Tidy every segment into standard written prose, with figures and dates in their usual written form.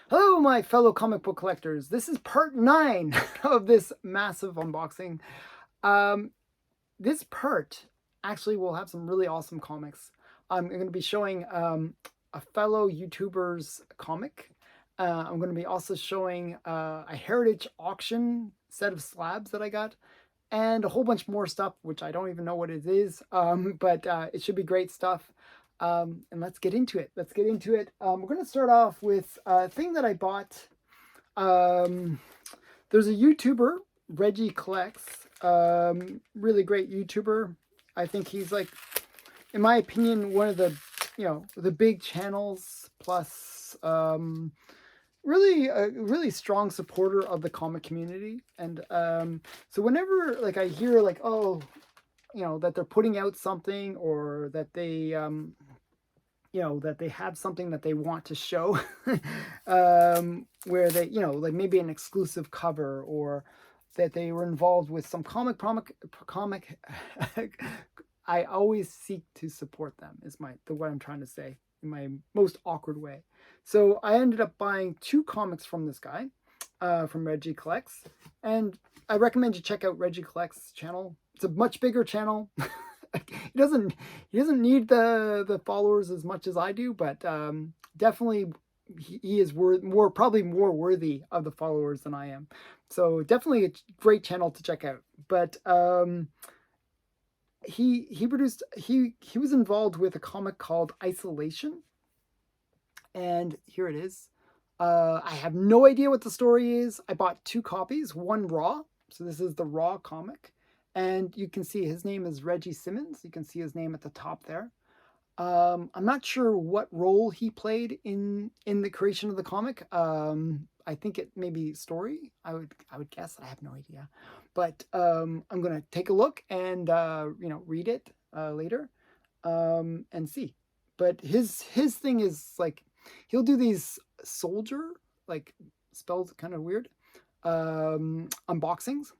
Hello, my fellow comic book collectors. This is part 9 of this massive unboxing. Um, this part actually will have some really awesome comics. I'm going to be showing a fellow YouTuber's comic. I'm going to be also showing a heritage auction set of slabs that I got, and a whole bunch more stuff, which I don't even know what it is, but it should be great stuff. And let's get into it. Let's get into it. We're going to start off with a thing that I bought. Um, there's a YouTuber, Reggie Collects, really great YouTuber. I think he's like, in my opinion, one of the big channels, plus really a really strong supporter of the comic community. And so whenever like I hear like, oh, that they're putting out something, or that they have something that they want to show, where they, like maybe an exclusive cover, or that they were involved with some comic I always seek to support them, is what I'm trying to say in my most awkward way. So I ended up buying 2 comics from this guy, from Reggie Collects, and I recommend you check out Reggie Collects channel. It's a much bigger channel. He doesn't need the followers as much as I do, but definitely he is probably more worthy of the followers than I am. So definitely a great channel to check out. But he was involved with a comic called Isolation, and here it is. I have no idea what the story is. I bought 2 copies, one raw. So this is the raw comic. And you can see his name is Reggie Simmons. You can see his name at the top there. I'm not sure what role he played in the creation of the comic. I think it may be story. I would guess. I have no idea, but I'm gonna take a look and read it later, and see. But his thing is like, he'll do these soldier, like, spelled kind of weird, unboxings,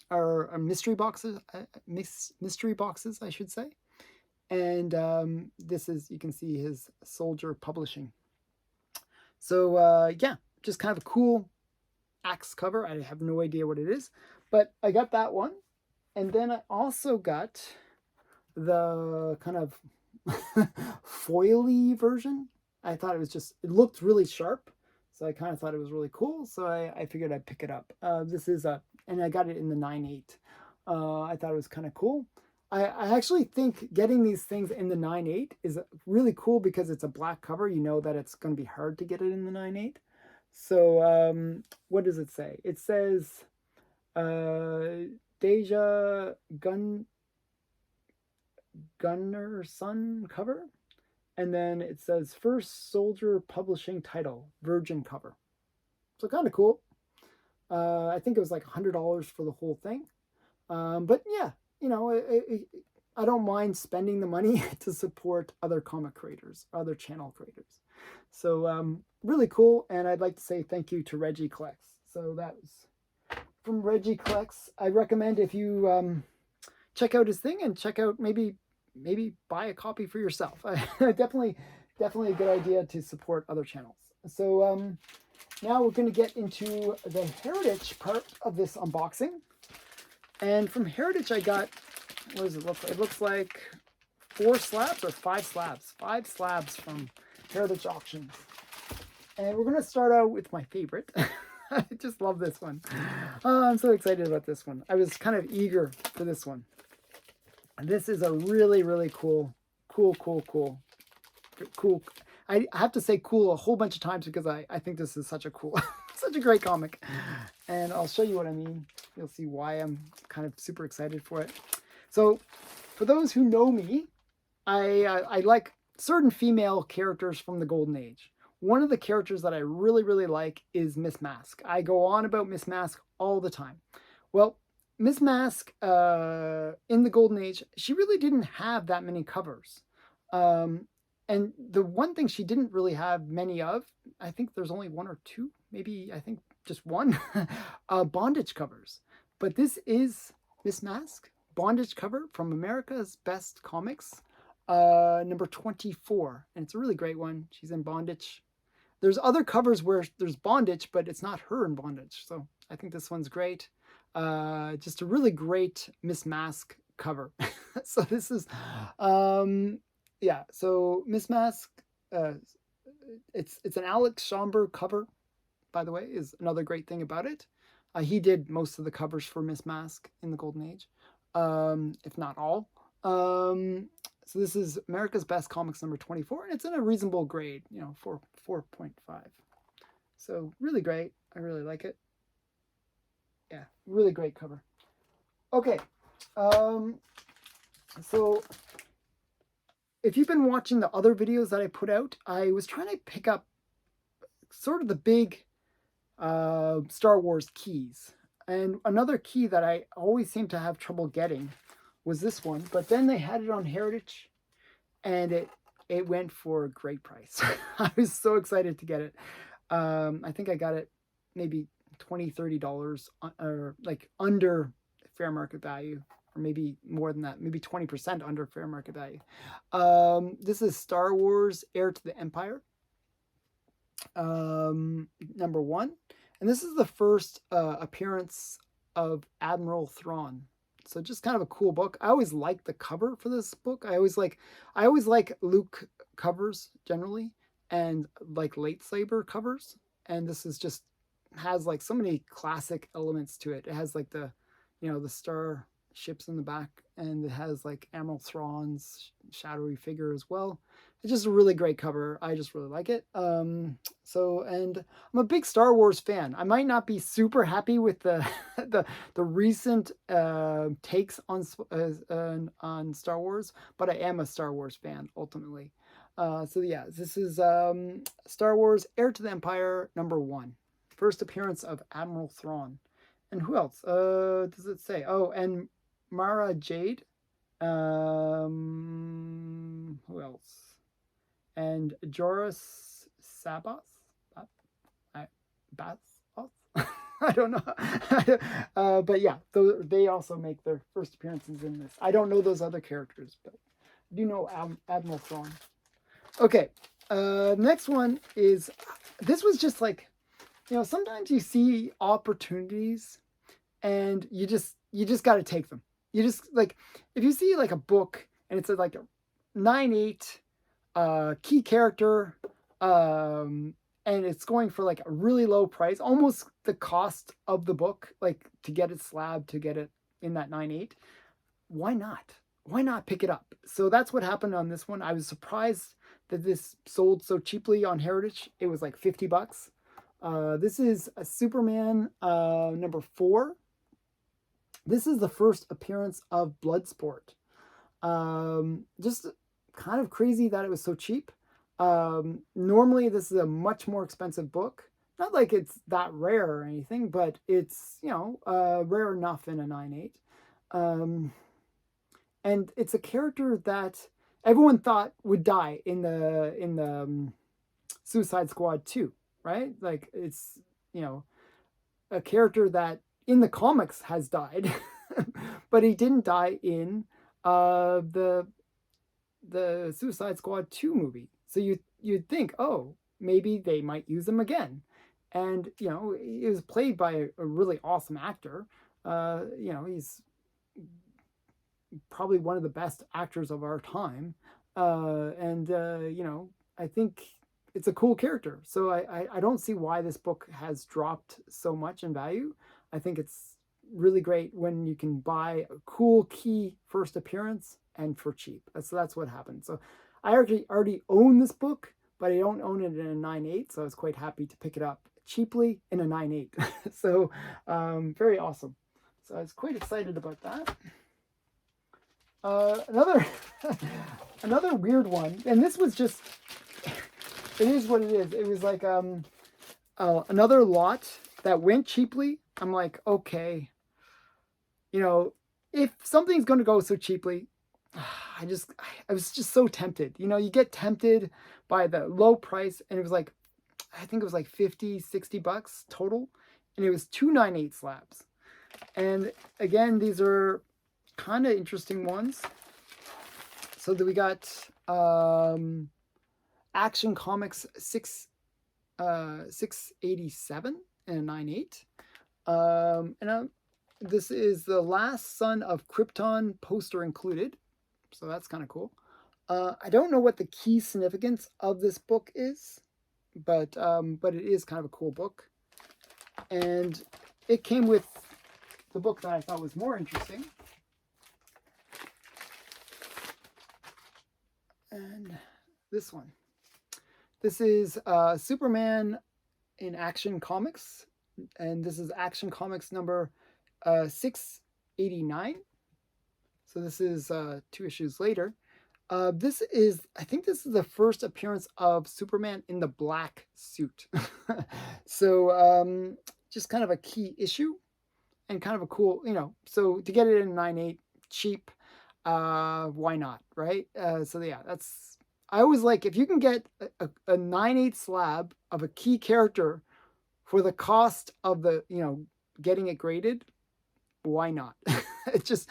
or mystery boxes, mystery boxes, I should say. And this is, you can see his soldier publishing. So yeah, just kind of a cool axe cover. I have no idea what it is, but I got that one. And then I also got the kind of foily version. I thought it looked really sharp, so I kind of thought it was really cool. So I figured I'd pick it up. This is and I got it in the 9.8. I thought it was kind of cool. I actually think getting these things in the 9.8 is really cool, because it's a black cover. You know that it's going to be hard to get it in the 9.8. So what does it say? It says Deja Gunner Son cover. And then it says First Soldier Publishing title, Virgin cover. So kind of cool. I think it was like $100 for the whole thing. But yeah, I don't mind spending the money to support other comic creators, other channel creators. So really cool. And I'd like to say thank you to Reggie Collects. So that was from Reggie Collects. I recommend, if you check out his thing, and check out, maybe buy a copy for yourself. definitely a good idea to support other channels. So now we're going to get into the heritage part of this unboxing. And from heritage I got, what does it look like? It looks like 4 slabs or 5 slabs. 5 slabs from heritage auctions. And we're going to start out with my favorite. I just love this one. Oh, I'm so excited about this one. I was kind of eager for this one. This is a really, really cool. I have to say cool a whole bunch of times, because I think this is such a cool, such a great comic. And I'll show you what I mean. You'll see why I'm kind of super excited for it. So for those who know me, I like certain female characters from the Golden Age. One of the characters that I really, really like is Miss Mask. I go on about Miss Mask all the time. Well, Miss Mask, in the Golden Age, she really didn't have that many covers. And the one thing she didn't really have many of, I think there's only 1 or 2, maybe, I think just 1, bondage covers. But this is Miss Mask, bondage cover from America's Best Comics, number 24. And it's a really great one. She's in bondage. There's other covers where there's bondage, but it's not her in bondage. So I think this one's great. Just a really great Miss Mask cover. So this is, yeah. So Miss Mask, uh, it's an Alex Schomburg cover, by the way, is another great thing about it. He did most of the covers for Miss Mask in the Golden Age, if not all. So this is America's Best Comics number 24, and it's in a reasonable grade, 4.5. So really great. I really like it. Yeah, really great cover. Okay, so if you've been watching the other videos that I put out, I was trying to pick up sort of the big Star Wars keys. And another key that I always seem to have trouble getting was this one, but then they had it on Heritage, and it went for a great price. I was so excited to get it. I think I got it maybe $20-$30 or like under fair market value, or maybe more than that, maybe 20% under fair market value. This is Star Wars Heir to the Empire, number 1. And this is the first appearance of Admiral Thrawn. So just kind of a cool book. I always like the cover for this book. I always like Luke covers generally, and like lightsaber covers. And this is just has like so many classic elements to it. It has like the star ships in the back, and it has like Admiral Thrawn's shadowy figure as well. It's just a really great cover. I just really like it. And I'm a big Star Wars fan. I might not be super happy with the the recent takes on Star Wars, but I am a Star Wars fan ultimately. So yeah, this is Star Wars Heir to the Empire number 1, first appearance of Admiral Thrawn. And who else? Does it say? Oh, and Mara Jade. Who else? And Joris Sabas. I don't know. But yeah, they also make their first appearances in this. I don't know those other characters, but I do know Admiral Thrawn. Okay, next one is, this was just like, sometimes you see opportunities and you just got to take them. You just, like, if you see like a book and it's like a 9.8 key character, and it's going for like a really low price, almost the cost of the book, like to get it slabbed, to get it in that 9.8, why not pick it up? So that's what happened on this one. I was surprised that this sold so cheaply on Heritage. It was like $50. This is a Superman number 4. This is the first appearance of Bloodsport. Just kind of crazy that it was so cheap. Normally this is a much more expensive book. Not like it's that rare or anything, but it's, rare enough in a 9.8. And it's a character that everyone thought would die in the Suicide Squad 2, right? Like, it's, a character that in the comics has died, but he didn't die in the Suicide Squad 2 movie. So you'd think, oh, maybe they might use him again. And, he was played by a really awesome actor. He's probably one of the best actors of our time. I think it's a cool character. So I don't see why this book has dropped so much in value. I think it's really great when you can buy a cool key first appearance and for cheap. So that's what happened. So I already own this book, but I don't own it in a 9.8. So I was quite happy to pick it up cheaply in a 9.8. So very awesome. So I was quite excited about that. Another weird one, and this was just, it is what it is. It was like another lot that went cheaply. I'm like, okay, if something's going to go so cheaply, I was just so tempted. You get tempted by the low price, and it was like, I think it was like $50-$60 total, and it was 2 9.8 slabs. And again, these are kind of interesting ones. So that we got Action Comics 687 and a 9.8. This is the last son of Krypton, poster included. So that's kind of cool. I don't know what the key significance of this book is, but it is kind of a cool book. And it came with the book that I thought was more interesting. And this one. This is Superman in Action Comics. And this is Action Comics number 689. So this is 2 issues later. I think this is the first appearance of Superman in the black suit. So just kind of a key issue and kind of a cool, so to get it in 9.8 cheap, why not, right? So yeah, I always like, if you can get a 9.8 slab of a key character for the cost of the, getting it graded, why not? It just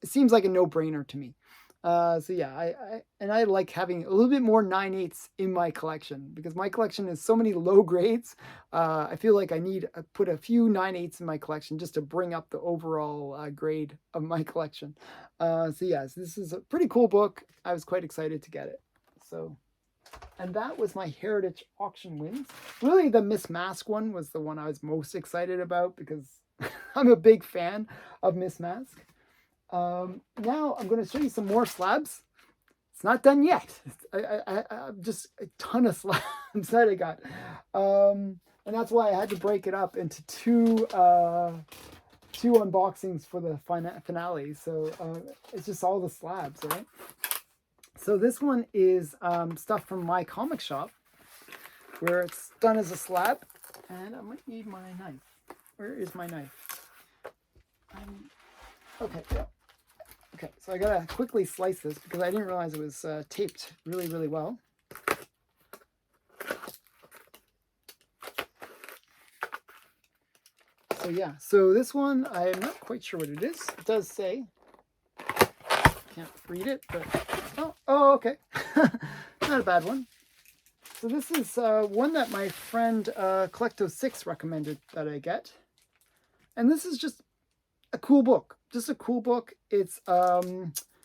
seems like a no-brainer to me. So yeah, I like having a little bit more 9.8s in my collection, because my collection is so many low grades. I feel like I need to put a few 9.8s in my collection just to bring up the overall grade of my collection. So yes, this is a pretty cool book. I was quite excited to get it. So, and that was my Heritage auction wins. Really, the Miss Mask one was the one I was most excited about, because I'm a big fan of Miss Mask. Now I'm going to show you some more slabs. It's not done yet. I'm just a ton of slabs that I got. And that's why I had to break it up into two unboxings for the finale. So it's just all the slabs, right? So this one is stuff from my comic shop, where it's done as a slab. And I might need my knife. Where is my knife? Okay, yeah. Okay, so I gotta quickly slice this because I didn't realize it was taped really, really well. So yeah, so this one, I'm not quite sure what it is. It does say, can't read it, but, oh okay. Not a bad one. So this is one that my friend Collecto6 recommended that I get. And this is just a cool book. Just a cool book. It's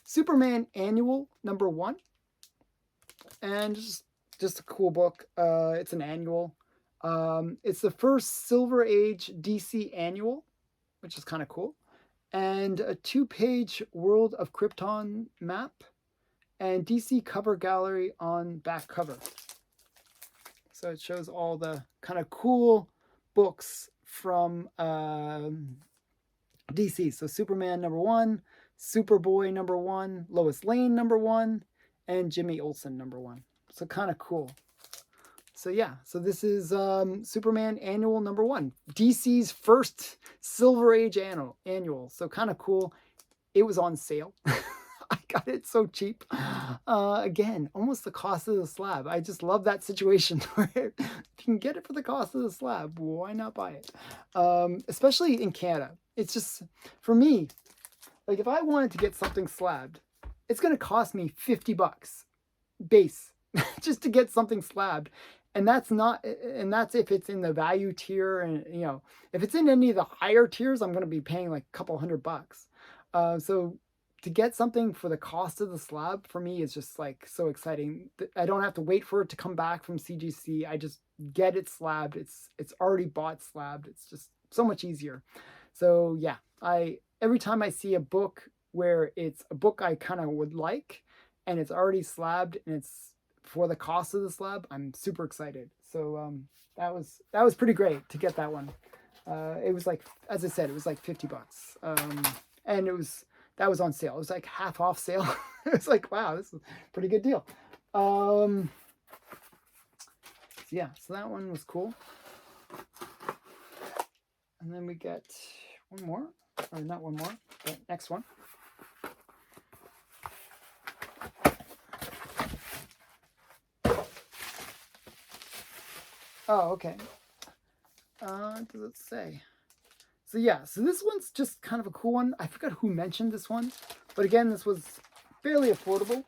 Superman Annual #1. And just a cool book. It's an annual. It's the first Silver Age DC annual, which is kind of cool. And a 2-page World of Krypton map. And DC cover gallery on back cover. So it shows all the kind of cool books from DC. So Superman #1, Superboy #1, Lois Lane #1, and Jimmy Olsen #1. So kind of cool. So yeah, so this is Superman Annual #1, DC's first Silver Age annual. So kind of cool. It was on sale. I got it so cheap. Again, almost the cost of the slab. I just love that situation where if you can get it for the cost of the slab, why not buy it? Especially in Canada. It's just, for me, like if I wanted to get something slabbed, it's going to cost me $50 base just to get something slabbed. And that's if it's in the value tier. And, if it's in any of the higher tiers, I'm going to be paying like a couple $100. So to get something for the cost of the slab, for me, is just like so exciting. I don't have to wait for it to come back from CGC. I just get it slabbed. It's already bought slabbed. It's just so much easier. So yeah, every time I see a book where it's a book I kind of would like, and it's already slabbed and it's for the cost of the slab, I'm super excited. So that was pretty great to get that one. It was like, as I said, it was like $50, and that was on sale. It was like half off sale. It was like, wow, this is a pretty good deal. Yeah, so that one was cool. And then we get one more, or not one more, but next one. Oh, okay. Does it say? So yeah, so this one's just kind of a cool one. I forgot who mentioned this one, but again, this was fairly affordable,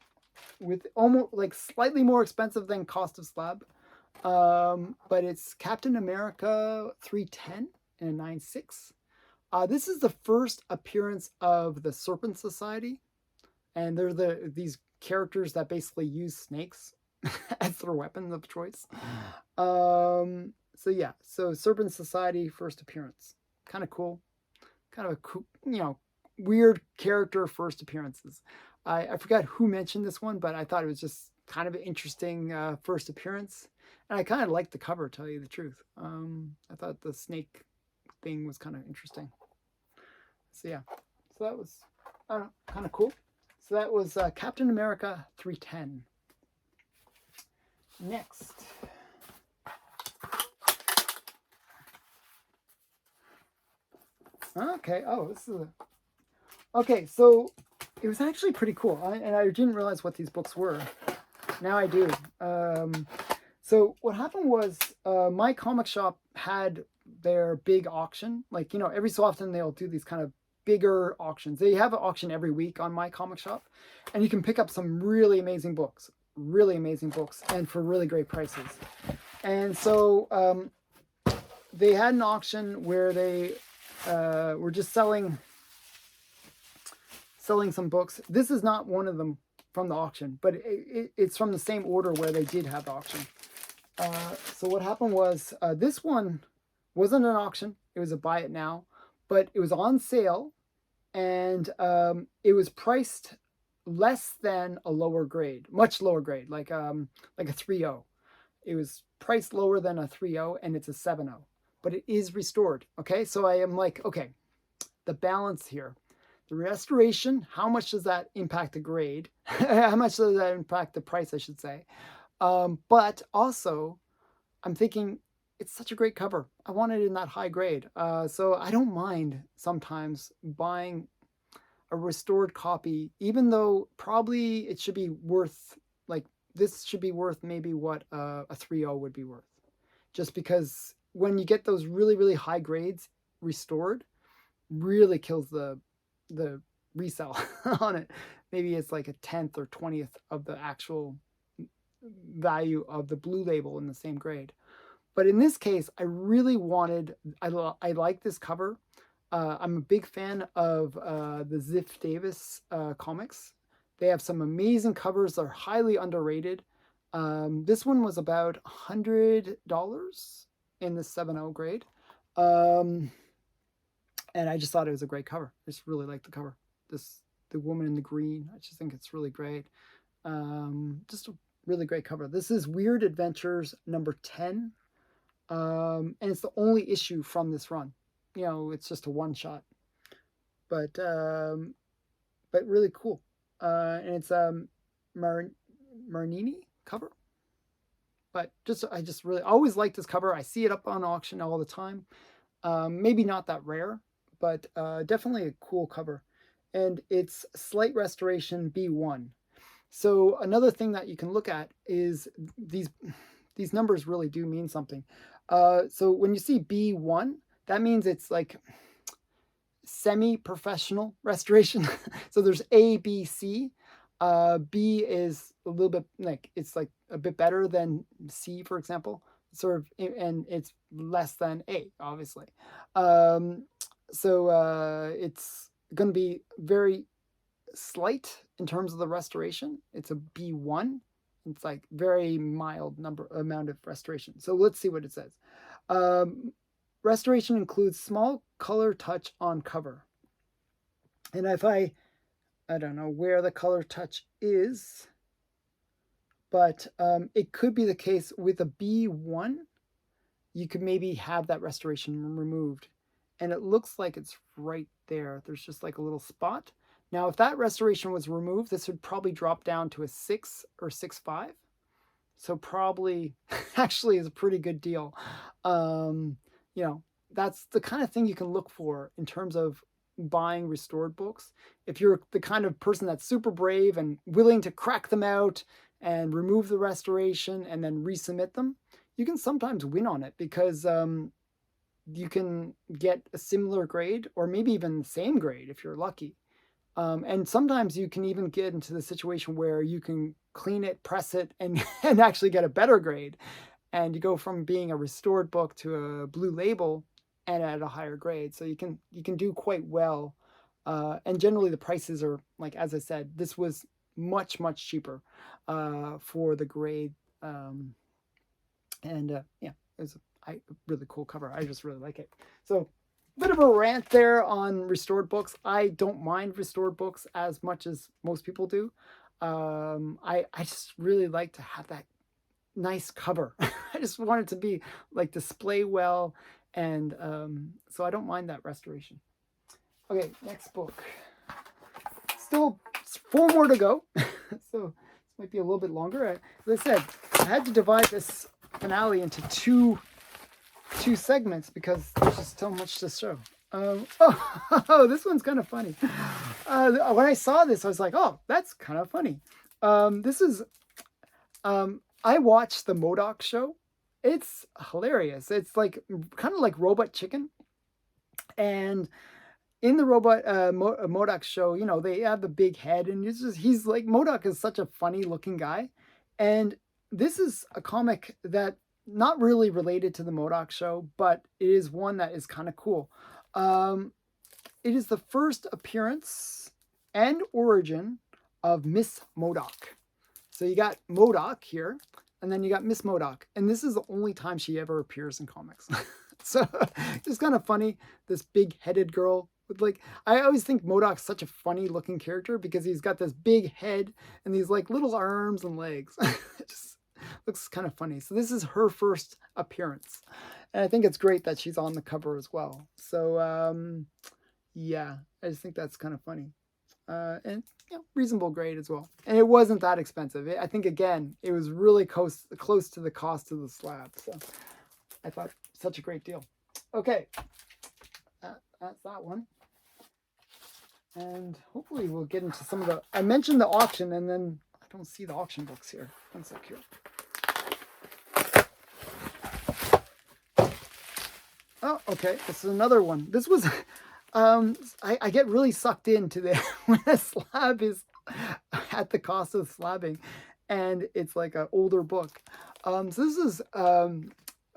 with almost like slightly more expensive than cost of slab. But it's Captain America 310 and 9.6. This is the first appearance of the Serpent Society, and they're these characters that basically use snakes as their weapon of choice. So yeah, so Serpent Society first appearance, kind of cool, kind of a cool, weird character first appearances. I forgot who mentioned this one, but I thought it was just kind of an interesting first appearance, and I kind of liked the cover. To tell you the truth, I thought the snake thing was kind of interesting. So yeah, so that was kind of cool. So that was Captain America 310. Next. Okay. Oh, this is okay. So it was actually pretty cool, and I didn't realize what these books were. Now I do. So what happened was my comic shop had their big auction. Like, every so often they'll do these kind of bigger auctions. They have an auction every week on my comic shop, and you can pick up some really amazing books, and for really great prices. And so they had an auction where they were just selling some books. This is not one of them from the auction, but it's from the same order where they did have the auction. So what happened was this one wasn't an auction. It was a buy it now, but it was on sale, and it was priced less than a lower grade, much lower grade, like a 3.0. It was priced lower than a 3.0, and it's a 7.0, but it is restored. Okay, so I am like, okay, the balance here. The restoration, how much does that impact the grade? How much does that impact the price, I should say? But also, I'm thinking it's such a great cover. I want it in that high grade. So I don't mind sometimes buying a restored copy, even though probably it should be worth, like, this should be worth maybe what a 3.0 would be worth. Just because when you get those really, really high grades restored, really kills the resell on it. Maybe it's like a 10th or 20th of the actual value of the blue label in the same grade. But in this case, I really wanted, I like this cover. I'm a big fan of the Ziff Davis comics. They have some amazing covers. They're highly underrated. This one was about $100 in the 7.0 grade. And I just thought it was a great cover. I just really like the cover. The woman in the green. I just think it's really great. Just a really great cover. This is Weird Adventures number 10. And it's the only issue from this run. It's just a one shot. But really cool. And it's Marnini cover. But I just really always like this cover. I see it up on auction all the time. Maybe not that rare, but definitely a cool cover. And it's Slight Restoration B1. So another thing that you can look at is these numbers really do mean something. So when you see B1, that means it's like semi-professional restoration. So there's A, B, C. B is a little bit like, it's like a bit better than C, for example, sort of, and it's less than A, obviously. So it's going to be very slight in terms of the restoration. It's a B1. It's like very mild amount of restoration. So let's see what it says. Restoration includes small color touch on cover. And if I don't know where the color touch is, but it could be the case with a B1. You could maybe have that restoration removed. And it looks like it's right there. There's just like a little spot. Now, if that restoration was removed, this would probably drop down to a 6 or 6.5. So probably actually is a pretty good deal. That's the kind of thing you can look for in terms of buying restored books. If you're the kind of person that's super brave and willing to crack them out and remove the restoration and then resubmit them, you can sometimes win on it because you can get a similar grade or maybe even the same grade if you're lucky. And sometimes you can even get into the situation where you can clean it, press it, and actually get a better grade. and you go from being a restored book to a blue label and at a higher grade. So you can do quite well. And generally the prices are, like, as I said, this was much cheaper for the grade. Yeah, it was a really cool cover. I just really like it. So bit of a rant there on restored books. I don't mind restored books as much as most people do. I just really like to have that nice cover. I just want it to be like display well, and so I don't mind that restoration. Okay, next book. Still 4 more to go, so this might be a little bit longer. As I said, I had to divide this finale into two segments because there's just so much to show. This one's kind of funny. When I saw this, I was like, oh, that's kind of funny. This is, I watched the MODOK show. It's hilarious. It's like kind of like Robot Chicken. And in the MODOK show, you know, they have the big head, and he's like, MODOK is such a funny looking guy. And this is a comic that not really related to the MODOK show, but it is one that is kind of cool. It is the first appearance and origin of Miss MODOK. So you got MODOK here, and then you got Miss MODOK, and this is the only time she ever appears in comics. So it's kind of funny, this big-headed girl with, like, I always think MODOK's such a funny looking character because he's got this big head and these like little arms and legs. It just looks kind of funny. So this is her first appearance, and I think it's great that she's on the cover as well. So yeah, I just think that's kind of funny. And reasonable grade as well. And it wasn't that expensive. I think, again, it was really close to the cost of the slab. So I thought, such a great deal. Okay, that's that one. And hopefully we'll get into some of the... I mentioned the auction, and then I don't see the auction books here. One sec here. Oh, okay. This is another one. This was... I get really sucked into the when a slab is at the cost of slabbing, and it's like an older book. So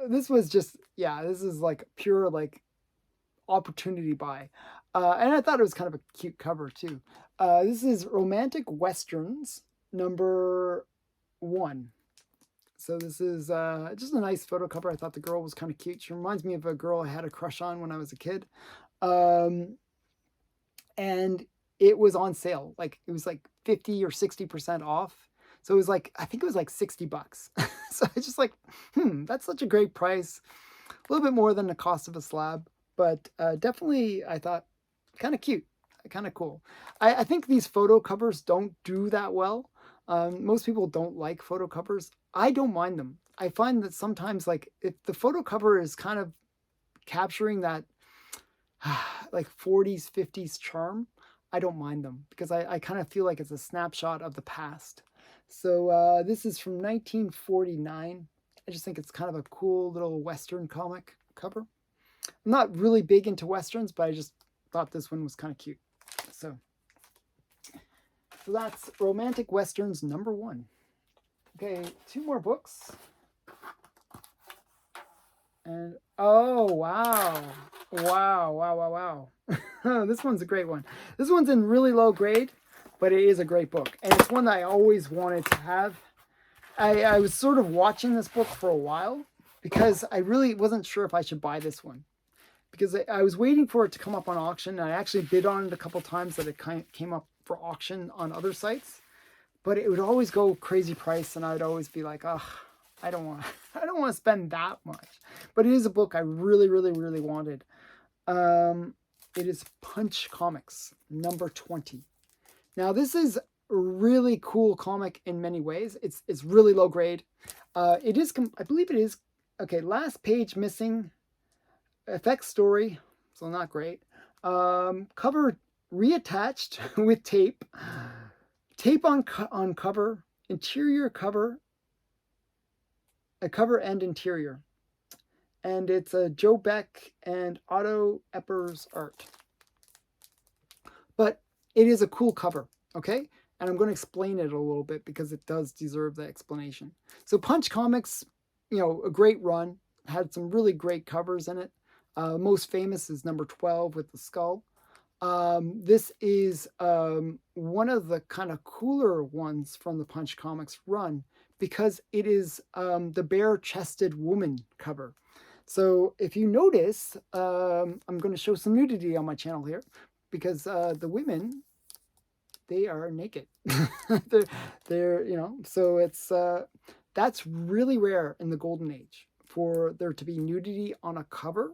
this was just, this is like pure like opportunity buy, and I thought it was kind of a cute cover too. This is Romantic Westerns #1. So this is just a nice photo cover. I thought the girl was kind of cute. She reminds me of a girl I had a crush on when I was a kid. And it was on sale. Like, it was like 50 or 60% off. So it was like, I think it was like $60. So I just like, that's such a great price. A little bit more than the cost of a slab, but definitely I thought kind of cute, kind of cool. I think these photo covers don't do that well. Most people don't like photo covers. I don't mind them. I find that sometimes, like, if the photo cover is kind of capturing that like 40s, 50s charm, I don't mind them because I kind of feel like it's a snapshot of the past. So this is from 1949. I just think it's kind of a cool little Western comic cover. I'm not really big into Westerns, but I just thought this one was kind of cute. So that's Romantic Westerns #1. Okay, 2 more books. And oh, wow. This one's a great one. This one's in really low grade, but it is a great book. And it's one that I always wanted to have. I was sort of watching this book for a while because I really wasn't sure if I should buy this one. Because I was waiting for it to come up on auction. And I actually bid on it a couple times that it came up for auction on other sites. But it would always go crazy price, and I would always be like, oh, I don't want to spend that much. But it is a book I really wanted. It is Punch Comics #20. Now this is a really cool comic in many ways. It's really low grade. It is, I believe it is, okay, last page missing, effects story, so not great. Cover reattached with tape on cover, interior cover, a cover and interior. And it's a Joe Beck and Otto Eppers art. But it is a cool cover, okay? And I'm going to explain it a little bit because it does deserve the explanation. So Punch Comics a great run. Had some really great covers in it. Most famous is number 12 with the skull. This is one of the kind of cooler ones from the Punch Comics run because it is the bare-chested woman cover. So if you notice, I'm going to show some nudity on my channel here because the women, they are naked. they're so it's that's really rare in the Golden Age for there to be nudity on a cover.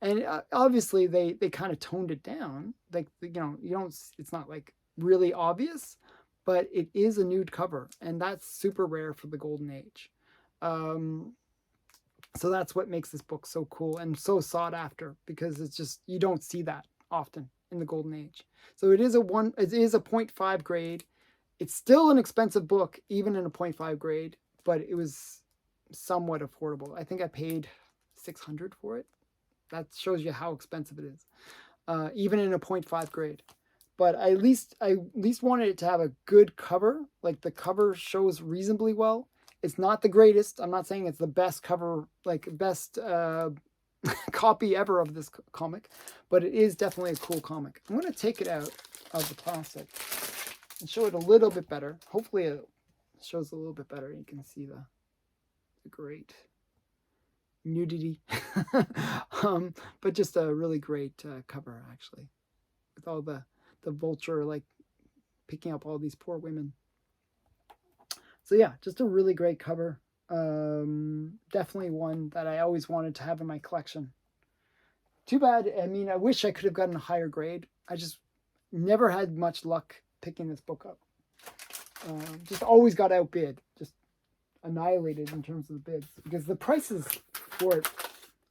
And obviously they kind of toned it down, like you don't, it's not like really obvious, but it is a nude cover, and that's super rare for the Golden Age. So that's what makes this book so cool and so sought after, because it's just, you don't see that often in the Golden Age. So it is a 0.5 grade. It's still an expensive book even in a 0.5 grade, but it was somewhat affordable. I think I paid $600 for it. That shows you how expensive it is, even in a 0.5 grade. But I at least wanted it to have a good cover. Like the cover shows reasonably well. It's not the greatest. I'm not saying it's the best cover, like best copy ever of this comic, but it is definitely a cool comic. I'm going to take it out of the plastic and show it a little bit better. Hopefully it shows a little bit better. You can see the great nudity. But just a really great cover, actually, with all the vulture like picking up all these poor women. So yeah, just a really great cover. Definitely one that I always wanted to have in my collection. Too bad. I mean, I wish I could have gotten a higher grade. I just never had much luck picking this book up. Just always got outbid, just annihilated in terms of the bids, because the prices for it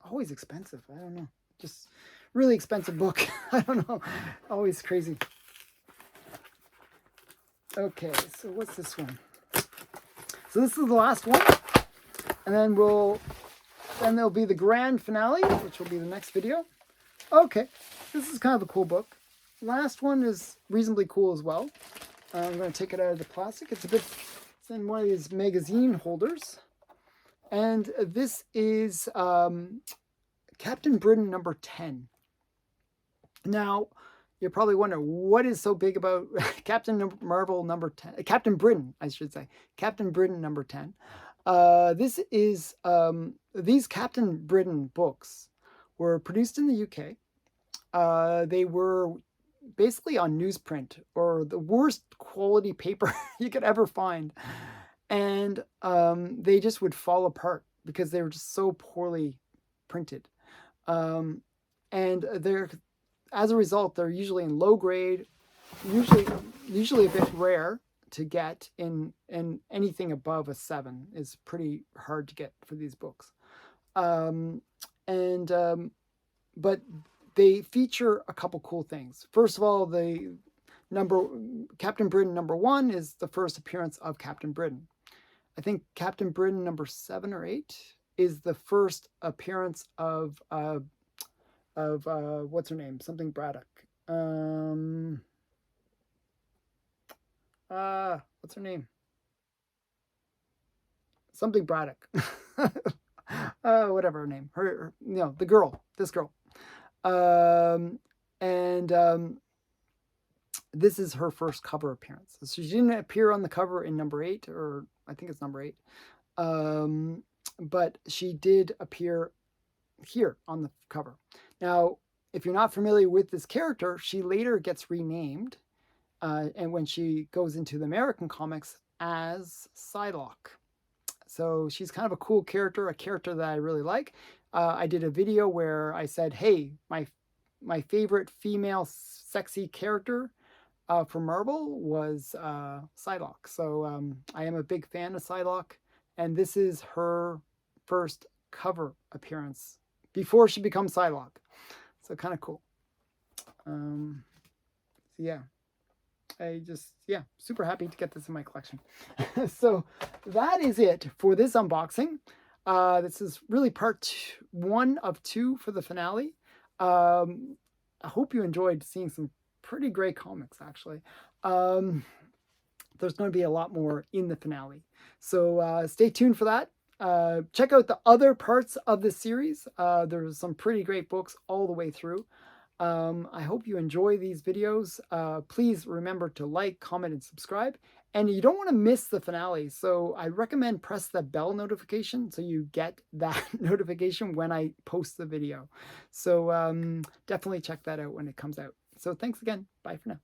always expensive. I don't know, just really expensive book. I don't know, always crazy. Okay, so what's this one? So this is the last one, and then there'll be the grand finale, which will be the next video. Okay, this is kind of a cool book. Last one is reasonably cool as well. I'm going to take it out of the plastic. It's in one of these magazine holders, and this is Captain Britain number 10. Now, you're probably wondering, what is so big about Captain Marvel number 10? Captain Britain, I should say. Captain Britain number 10. This is, these Captain Britain books were produced in the UK. They were basically on newsprint, or the worst quality paper you could ever find. And they just would fall apart because they were just so poorly printed. And as a result, they're usually in low grade, usually a bit rare to get, in anything above a 7 is pretty hard to get for these books. But they feature a couple cool things. First of all, Captain Britain number 1 is the first appearance of Captain Britain. I think Captain Britain number 7 or 8 is the first appearance of what's her name? Something Braddock. What's her name? Something Braddock. Whatever her name. Her, the girl. This girl. This is her first cover appearance. So she didn't appear on the cover in number 8, or I think it's number 8. But she did appear here on the cover. Now, if you're not familiar with this character, she later gets renamed, and when she goes into the American comics, as Psylocke. So she's kind of a cool character, a character that I really like. I did a video where I said, hey, my favorite female sexy character from Marvel was Psylocke. So I am a big fan of Psylocke, and this is her first cover appearance before she becomes Psylocke. So kind of cool. So yeah, super happy to get this in my collection. So that is it for this unboxing. This is really part 1 of 2 for the finale. I hope you enjoyed seeing some pretty great comics, actually. There's going to be a lot more in the finale. So stay tuned for that. Check out the other parts of the series. There's some pretty great books all the way through. I hope you enjoy these videos. Please remember to like, comment, and subscribe. And you don't want to miss the finale. So I recommend press the bell notification so you get that notification when I post the video. So definitely check that out when it comes out. So thanks again. Bye for now.